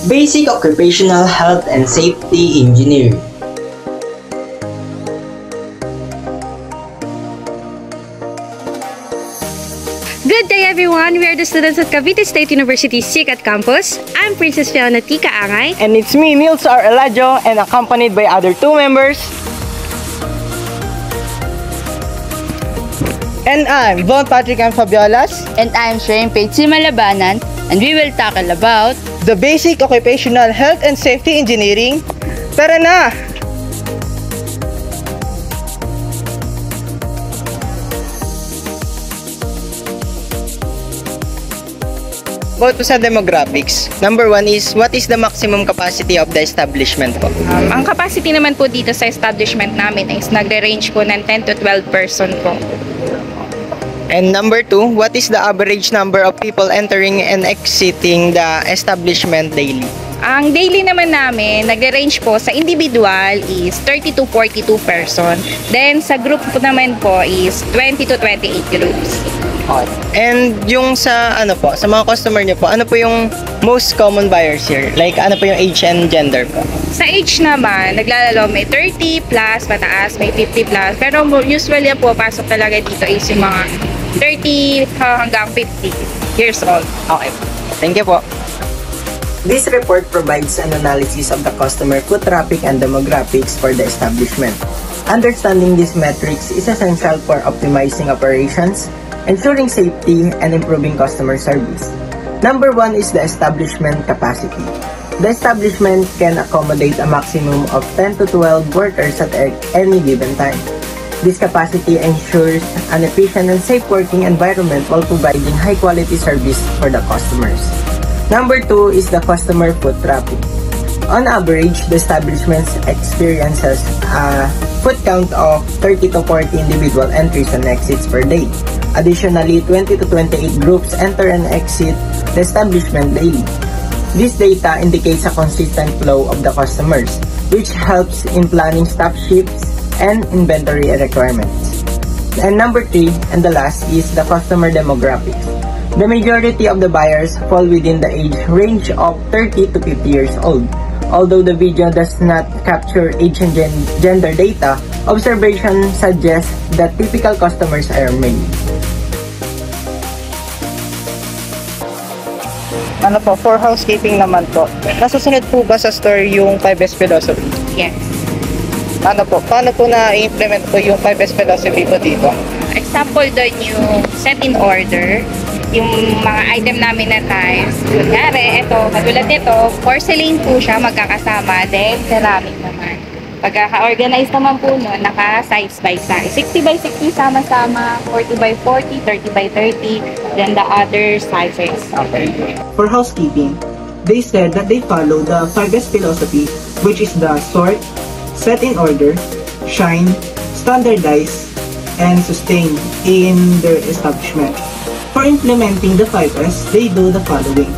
Basic Occupational Health and Safety Engineering. Good day everyone! We are the students at Cavite State University SICAT Campus. I'm Princess Fiona Tika Angay. And it's me, Nils R. Eladio, and accompanied by other two members. And I'm Von Patrick M. Fabiolas. And I'm Shane Paitsy Malabanan, and we will tackle about the Basic Occupational Health and Safety Engineering. Tara na! About sa demographics. Number 1 is, what is the maximum capacity of the establishment po? Ang capacity naman po dito sa establishment namin is nagre-range po ng 10 to 12 person po. And number 2, what is the average number of people entering and exiting the establishment daily? Ang daily naman namin, nagre-range po sa individual is 30 to 42 person. Then sa group po naman po is 20 to 28 groups. And yung sa sa mga customer niyo po, ano po yung most common buyers here? Like ano po yung age and gender po? Sa age naman, naglalaro may 30 plus, mataas, may 50 plus. Pero usually po, pasok talaga dito is yung mga 30 hanggang 50 years old. Okay. Thank you po. This report provides an analysis of the customer foot traffic and demographics for the establishment. Understanding these metrics is essential for optimizing operations, ensuring safety, and improving customer service. Number 1 is the establishment capacity. The establishment can accommodate a maximum of 10 to 12 workers at any given time. This capacity ensures an efficient and safe working environment while providing high-quality service for the customers. Number 2 is the customer foot traffic. On average, the establishment experiences a foot count of 30 to 40 individual entries and exits per day. Additionally, 20 to 28 groups enter and exit the establishment daily. This data indicates a consistent flow of the customers, which helps in planning staff shifts and inventory requirements. And number 3, and the last, is the customer demographics. The majority of the buyers fall within the age range of 30 to 50 years old. Although the video does not capture age and gender data, observation suggests that typical customers are male. For housekeeping naman po, nasusunod po ba sa store yung 5S philosophy? Yes. Paano po na-implement po yung 5S philosophy po dito? Example doon yung set in order, yung mga item namin na tiles. Kunyari, ito, katulad nito, porcelain po siya magkakasama, then ceramic naman. Pagka-organize naman po nun, naka-size by size. 60 by 60 sama-sama, 40 by 40, 30 by 30, then the other sizes. Okay. For housekeeping, they said that they follow the 5S philosophy, which is the sort, set in order, shine, standardize, and sustain in their establishment. For implementing the 5S, they do the following.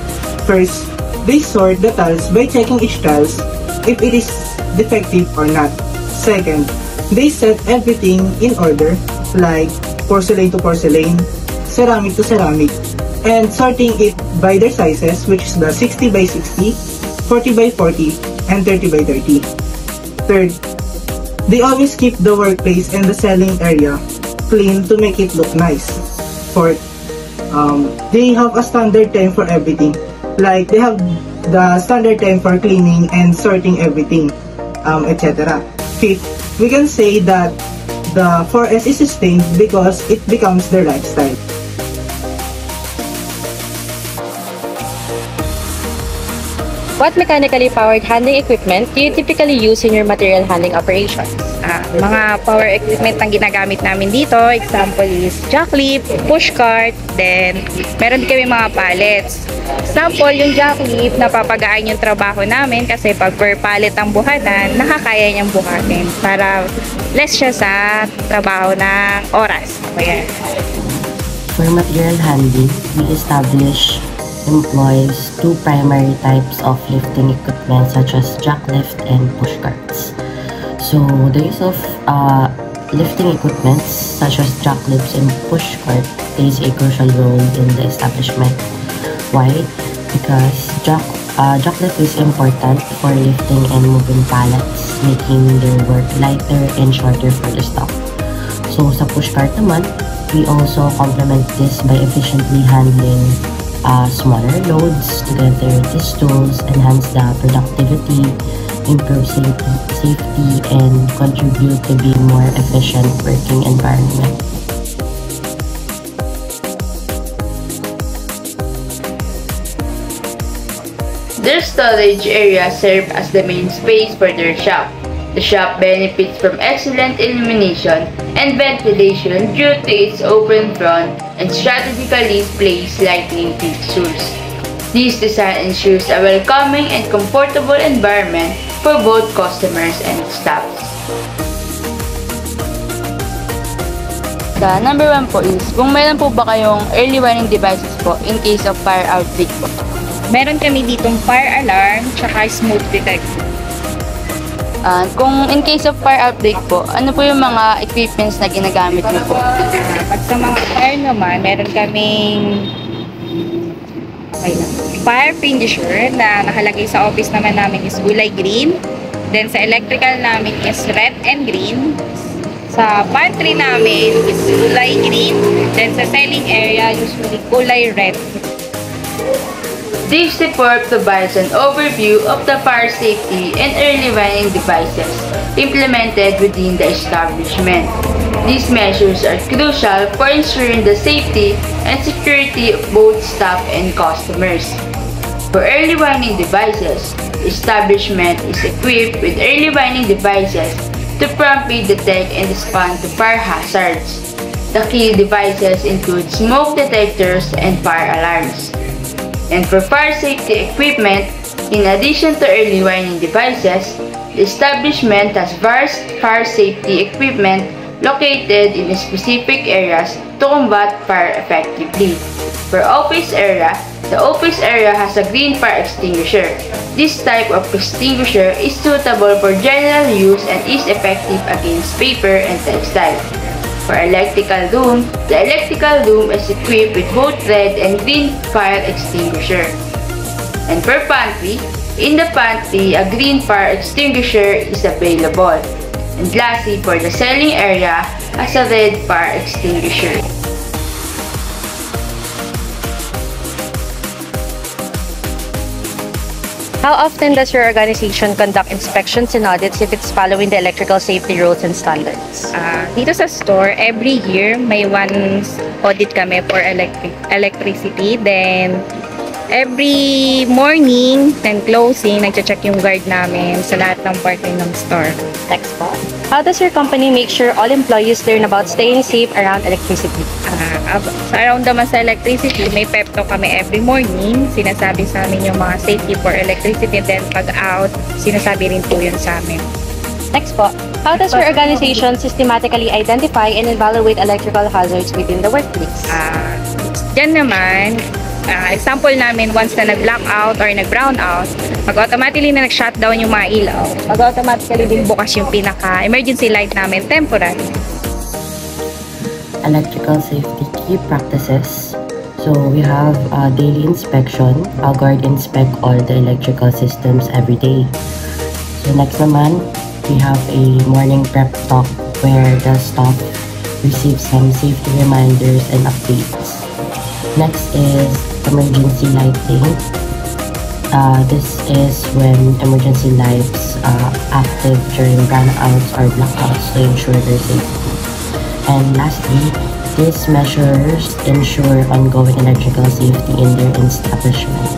First, they sort the tiles by checking each tiles if it is defective or not. Second, they set everything in order, like porcelain to porcelain, ceramic to ceramic, and sorting it by their sizes, which is the 60 by 60, 40 by 40, and 30 by 30. Third, they always keep the workplace and the selling area clean to make it look nice. Fourth, they have a standard time for everything. Like they have the standard time for cleaning and sorting everything, etc. Fifth, we can say that the 4S is sustained because it becomes their lifestyle. What mechanically powered handling equipment do you typically use in your material handling operations? Mga power equipment ang ginagamit namin dito, example is jack lift, push cart, then meron din kami mga pallets. Example, yung jack lift, napapagaan yung trabaho namin kasi pag per pallet ang buhanan, nakakaya niyang buhatin para less siya sa trabaho ng oras. Ayan. For material handling, we employs two primary types of lifting equipment such as jack lift and push carts. So the use of lifting equipment such as jack lifts and push cart plays a crucial role in the establishment. Why? Because Jacklift is important for lifting and moving pallets, making their work lighter and shorter for the stock. So sa pushcart naman, we also complement this by efficiently handling smaller loads. Together, these tools enhance the productivity, improve safety, and contribute to be more efficient working environment. Their storage area serves as the main space for their shop. The shop benefits from excellent illumination and ventilation due to its open front and strategically placed lighting fixtures. This design ensures a welcoming and comfortable environment for both customers and staffs. The number 1 po is, kung meron po ba kayong early warning devices po in case of fire outbreak po? Meron kami ditong fire alarm tsaka smoke detector. Kung in case of fire outbreak po, ano po yung mga equipments na ginagamit niyo po? Pag sa mga fire naman, meron kaming fire extinguisher na nakalagay sa office naman namin is kulay green. Then sa electrical namin is red and green. Sa pantry namin is kulay green. Then sa selling area, usually kulay red. This report provides an overview of the fire safety and early warning devices implemented within the establishment. These measures are crucial for ensuring the safety and security of both staff and customers. For early warning devices, the establishment is equipped with early warning devices to promptly detect and respond to fire hazards. The key devices include smoke detectors and fire alarms. And for fire safety equipment, in addition to early warning devices, the establishment has various fire safety equipment located in specific areas to combat fire effectively. For office area, the office area has a green fire extinguisher. This type of extinguisher is suitable for general use and is effective against paper and textile. For electrical room, the electrical room is equipped with both red and green fire extinguisher. And for pantry, in the pantry, a green fire extinguisher is available. And lastly, for the selling area, has a red fire extinguisher. How often does your organization conduct inspections and audits if it's following the electrical safety rules and standards? Dito sa store, every year may one audit kami for electricity. Then, every morning and closing, nagche-check yung guard namin sa lahat ng parte ng store. Next po. How does your company make sure all employees learn about staying safe around electricity? Around naman sa electricity, may pep talk kami every morning. Sinasabi sa amin yung mga safety for electricity. Then pag out, sinasabi rin po yun sa amin. Next po. How does your organization systematically identify and evaluate electrical hazards within the workplace? Diyan naman, example namin, once na nag-blackout or nag-brown out, mag-automatically na nag-shutdown yung mga ilaw. Mag-automatically din bukas yung pinaka-emergency light namin temporary. Electrical safety key practices. So we have daily inspection. Our guard inspect all the electrical systems every day. So next naman, we have a morning prep talk where the staff receives some safety reminders and updates. Next is emergency lighting. This is when emergency lights are active during brownouts or blackouts to ensure their safety. And lastly, these measures ensure ongoing electrical safety in their establishment.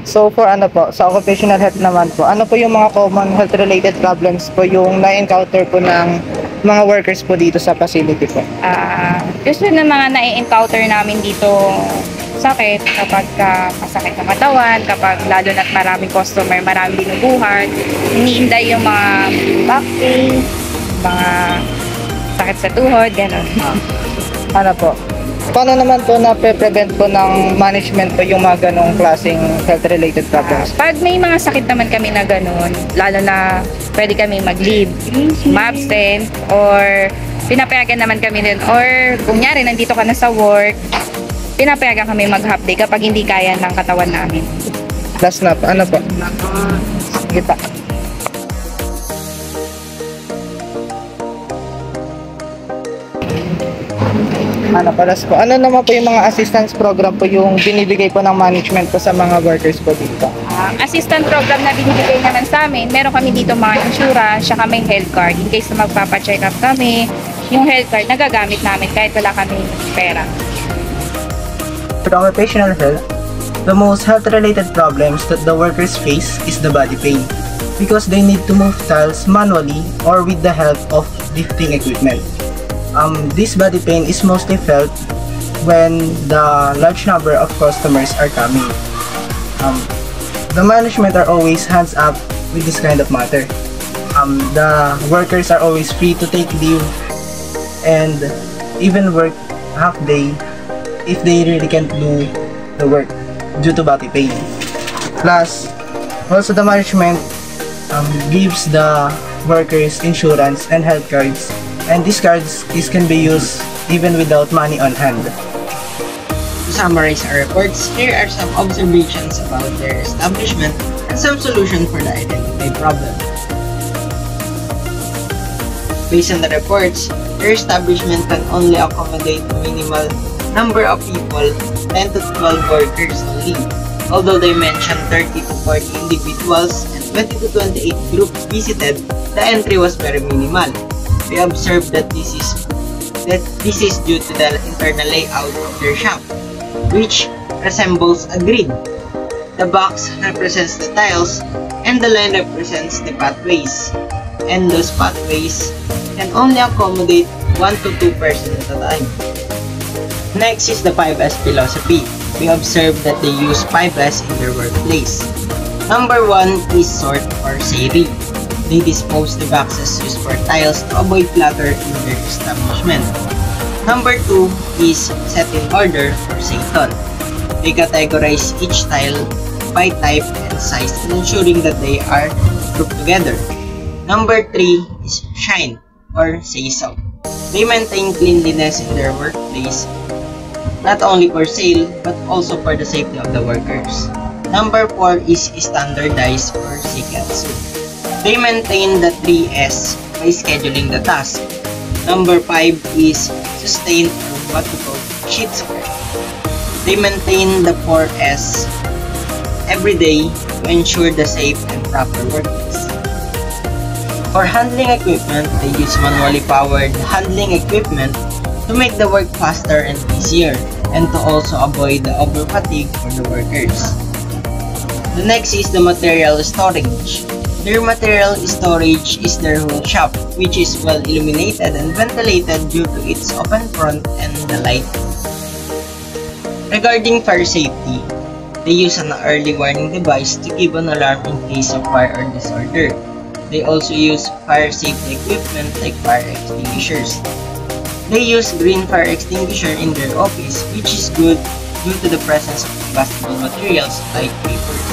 So for sa occupational health naman po, ano po yung mga common health related problems po yung na-encounter po ng mga workers po dito sa facility po? Gusto na mga na-encounter namin dito sakit kapag masakit ng katawan, kapag lalo na't maraming customer, maraming dinuguhan, iniinday yung mga back pain, mga sakit sa tuhod, gano'n. Paano naman po na-prevent po ng management po yung mga ganong klaseng health-related problems? Pag may mga sakit naman kami na gano'n, lalo na pwede kami mag-leave, ma-absent, or pinapayagan naman kami din, or kunyari nandito ka na sa work, pinapayagan kami mag-half day kapag hindi kaya ng katawan namin. Last na po, ano po? Sige pa. Ano pa, last po. Ano naman po yung mga assistance program po yung binibigay po ng management po sa mga workers po dito? Assistant program na binibigay naman sa amin, meron kami dito mga insurance, saka may health card. In case na magpapacheck up kami, yung health card nagagamit namin kahit wala kami pera. For occupational health, the most health-related problems that the workers face is the body pain because they need to move tiles manually or with the help of lifting equipment. This body pain is mostly felt when the large number of customers are coming. The management are always hands up with this kind of matter. The workers are always free to take leave and even work half day if they really can't do the work due to body pain. Plus, also the management gives the workers insurance and health cards, and these cards can be used even without money on hand. To summarize our reports, here are some observations about their establishment and some solutions for the identified problem. Based on the reports, their establishment can only accommodate a minimal number of people, 10 to 12 workers only. Although they mentioned 30 to 40 individuals and 20 to 28 groups visited, the entry was very minimal. We observed that this is due to the internal layout of their shop, which resembles a grid. The box represents the tiles and the line represents the pathways. And those pathways can only accommodate 1 to 2 persons at a time. Next is the 5S philosophy. We observe that they use 5S in their workplace. Number 1 is sort or seri. They dispose the boxes used for tiles to avoid clutter in their establishment. Number 2 is set in order or Seiton. They categorize each tile by type and size, ensuring that they are grouped together. Number 3 is shine or say so. They maintain cleanliness in their workplace, not only for sale but also for the safety of the workers. Number 4 is standardize or Seikatsu. They maintain the 3S by scheduling the task. Number 5 is sustain or what we call sheet spread. They maintain the 4S every day to ensure the safe and proper workplace. For handling equipment, they use manually powered handling equipment to make the work faster and easier, and to also avoid the over-fatigue for the workers. The next is the material storage. Their material storage is their whole shop, which is well illuminated and ventilated due to its open front and the light. Regarding fire safety, they use an early warning device to give an alarm in case of fire or disorder. They also use fire safety equipment like fire extinguishers. They use green fire extinguisher in their office, which is good due to the presence of combustible materials like papers.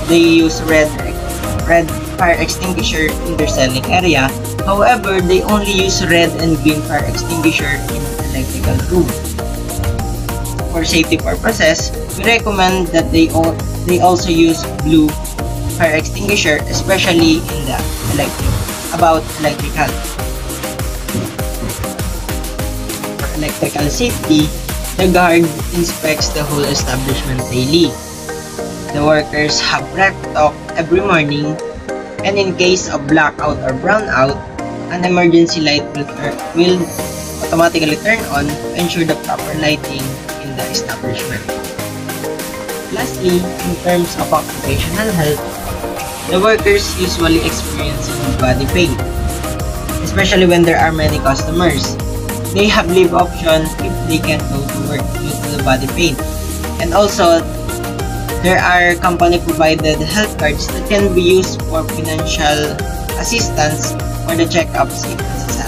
They use red fire extinguisher in their selling area. However, they only use red and green fire extinguisher in electrical room. For safety purposes, we recommend that they also use blue fire extinguisher, especially in the electrical. For electrical safety, the guard inspects the whole establishment daily. The workers have rep talk every morning, and in case of blackout or brownout, an emergency light will automatically turn on to ensure the proper lighting in the establishment. Lastly, in terms of occupational health, the workers usually experience body pain, especially when there are many customers. They have leave option if they can't go to work due to the body pain. And also, there are company-provided health cards that can be used for financial assistance for the checkups if necessary.